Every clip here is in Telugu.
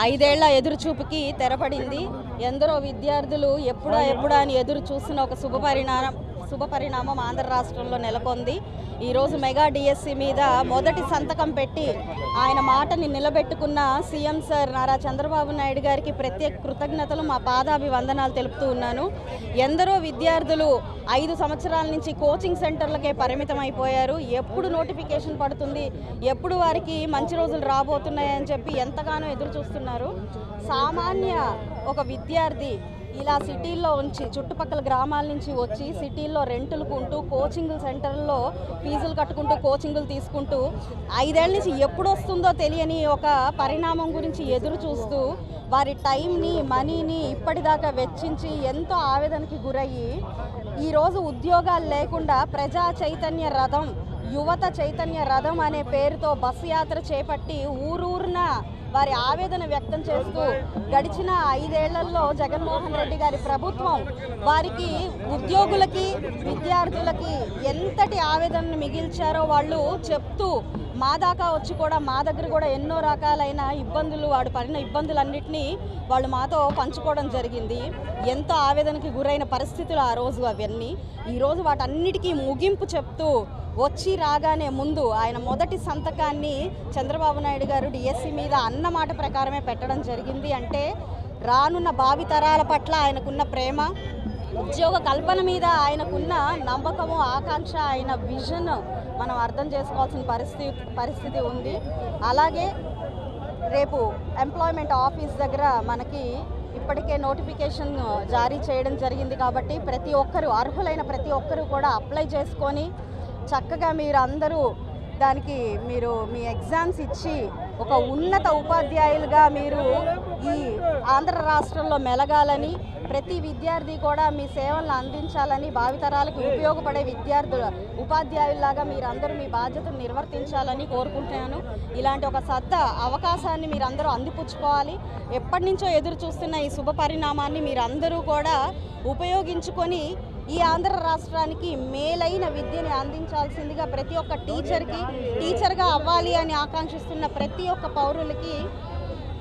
ఐదేళ్ల ఎదురుచూపుకి తెరపడింది. ఎందరో విద్యార్థులు ఎప్పుడా అని ఎదురు చూస్తున్న ఒక శుభపరిణామం ఆంధ్ర రాష్ట్రంలో నెలకొంది. ఈరోజు మెగా డిఎస్సి మీద మొదటి సంతకం పెట్టి ఆయన మాటని నిలబెట్టుకున్న సీఎం సార్ నారా చంద్రబాబు నాయుడు గారికి ప్రత్యేక కృతజ్ఞతలు, మా పాదాభివందనాలు తెలుపుతూ ఉన్నాను. ఎందరో విద్యార్థులు 5 సంవత్సరాల నుంచి కోచింగ్ సెంటర్లకే పరిమితం అయిపోయారు. ఎప్పుడు నోటిఫికేషన్ పడుతుంది, ఎప్పుడు వారికి మంచి రోజులు రాబోతున్నాయని చెప్పి ఎంతగానో ఎదురు చూస్తున్నారు. సామాన్య ఒక విద్యార్థి ఇలా సిటీల్లో ఉంచి చుట్టుపక్కల గ్రామాల నుంచి వచ్చి సిటీల్లో రెంటులకు ఉంటూ కోచింగ్ సెంటర్లో ఫీజులు కట్టుకుంటూ కోచింగులు తీసుకుంటూ 5 ఏళ్ళ నుంచి ఎప్పుడు వస్తుందో తెలియని ఒక పరిణామం గురించి ఎదురు చూస్తూ వారి టైంని, మనీని ఇప్పటిదాకా వెచ్చించి ఎంతో ఆవేదనకి గురయ్యి ఈరోజు ఉద్యోగాలు లేకుండా ప్రజా చైతన్య రథం, యువత చైతన్య రథం అనే పేరుతో బస్సు యాత్ర చేపట్టి ఊరూరున వారి ఆవేదన వ్యక్తం చేస్తూ గడిచిన 5 ఏళ్లలో జగన్మోహన్ రెడ్డి గారి ప్రభుత్వం వారికి, ఉద్యోగులకి, విద్యార్థులకి ఎంతటి ఆవేదనను మిగిల్చారో వాళ్ళు చెప్తూ మా దాకా వచ్చి కూడా మా దగ్గర కూడా ఎన్నో రకాలైన ఇబ్బందులు, వాడు పడిన ఇబ్బందులన్నింటినీ వాళ్ళు మాతో పంచుకోవడం జరిగింది. ఎంతో ఆవేదనకి గురైన పరిస్థితులు ఆ రోజు అవన్నీ. ఈరోజు వాటన్నిటికీ ముగింపు చెప్తూ వచ్చి రాగానే ముందు ఆయన మొదటి సంతకాన్ని చంద్రబాబు నాయుడు గారు డిఎస్సి మీద అన్న మాట ప్రకారమే పెట్టడం జరిగింది. అంటే రానున్న భావితరాల పట్ల ఆయనకున్న ప్రేమ, ఉద్యోగ కల్పన మీద ఆయనకున్న నమ్మకము, ఆకాంక్ష, ఆయన విజన్ మనం అర్థం చేసుకోవాల్సిన పరిస్థితి ఉంది. అలాగే రేపు ఎంప్లాయ్మెంట్ ఆఫీస్ దగ్గర మనకి ఇప్పటికే నోటిఫికేషన్ జారీ చేయడం జరిగింది. కాబట్టి ప్రతి ఒక్కరూ, అర్హులైన ప్రతి ఒక్కరూ కూడా అప్లై చేసుకొని చక్కగా మీరు అందరూ దానికి మీ ఎగ్జామ్స్ ఇచ్చి ఒక ఉన్నత ఉపాధ్యాయులుగా మీరు ఈ ఆంధ్ర రాష్ట్రంలో మెలగాలని, ప్రతి విద్యార్థి కూడా మీ సేవలను అందించాలని, భావితరాలకు ఉపయోగపడే ఉపాధ్యాయుల్లాగా మీరందరూ మీ బాధ్యతను నిర్వర్తించాలని కోరుకుంటున్నాను. ఇలాంటి ఒక అవకాశాన్ని మీరందరూ అందిపుచ్చుకోవాలి. ఎప్పటి నుంచో ఎదురు చూస్తున్న ఈ శుభ పరిణామాన్ని మీరందరూ కూడా ఉపయోగించుకొని ఈ ఆంధ్ర రాష్ట్రానికి మేలైన విద్యని అందించాల్సిందిగా ప్రతి ఒక్క టీచర్గా అవ్వాలి అని ఆకాంక్షిస్తున్న ప్రతి ఒక్క పౌరులకి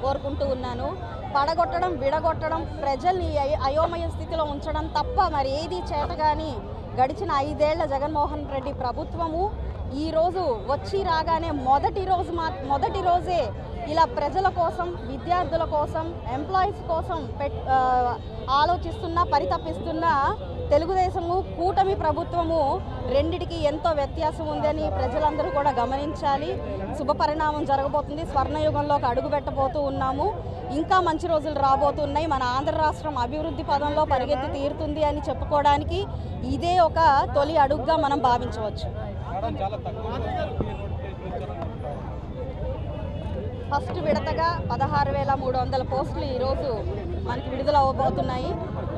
కోరుకుంటూ ఉన్నాను. పడగొట్టడం, విడగొట్టడం, ప్రజల్ని అయోమయ స్థితిలో ఉంచడం తప్ప మరి ఏది చేతగాని గడిచిన 5 ఏళ్ల జగన్మోహన్ రెడ్డి ప్రభుత్వము ఈరోజు వచ్చి రాగానే మొదటి రోజే ఇలా ప్రజల కోసం, విద్యార్థుల కోసం, ఎంప్లాయీస్ కోసం ఆలోచిస్తున్న, పరితపిస్తున్న తెలుగుదేశము, కూటమి ప్రభుత్వము రెండిటికి ఎంతో వ్యత్యాసం ఉందని ప్రజలందరూ కూడా గమనించాలి. శుభపరిణామం జరగబోతుంది. స్వర్ణయుగంలోకి అడుగుపెట్టబోతూ ఉన్నాము. ఇంకా మంచి రోజులు రాబోతున్నాయి. మన ఆంధ్ర రాష్ట్రం అభివృద్ధి పదంలో పరిగెత్తి తీరుతుంది అని చెప్పుకోవడానికి ఇదే ఒక తొలి అడుగుగా మనం భావించవచ్చు. ఫస్ట్ విడతగా 16,300 పోస్టులు ఈరోజు మనకి విడుదల అవ్వబోతున్నాయి.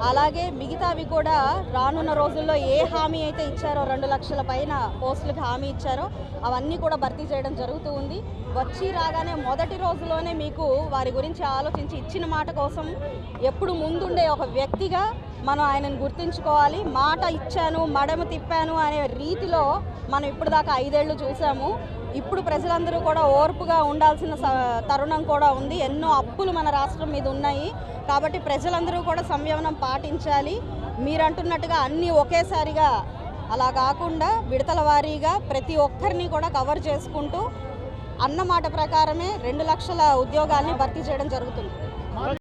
అలాగే మిగతావి కూడా రానున్న రోజుల్లో ఏ హామీ అయితే ఇచ్చారో 2 లక్షల పైన పోస్టులకు హామీ ఇచ్చారో అవన్నీ కూడా భర్తీ చేయడం జరుగుతూ ఉంది. వచ్చి రాగానే మొదటి రోజులోనే మీకు వారి గురించి ఆలోచించి ఇచ్చిన మాట కోసం ఎప్పుడు ముందుండే ఒక వ్యక్తిగా మనం ఆయనను గుర్తుంచుకోవాలి. మాట ఇచ్చాను, మడమ తిప్పాను అనే రీతిలో మనం ఇప్పుడు దాకా 5 ఏళ్ళు చూసాము. ఇప్పుడు ప్రజలందరూ కూడా ఓర్పుగా ఉండాల్సిన తరుణం కూడా ఉంది. ఎన్నో అప్పులు మన రాష్ట్రం మీద ఉన్నాయి. కాబట్టి ప్రజలందరూ కూడా సంయమనం పాటించాలి. మీరంటున్నట్టుగా అన్నీ ఒకేసారిగా అలా కాకుండా విడతల వారీగా ప్రతి ఒక్కరిని కూడా కవర్ చేసుకుంటూ అన్నమాట ప్రకారమే 2 లక్షల ఉద్యోగాల్ని భర్తీ చేయడం జరుగుతుంది.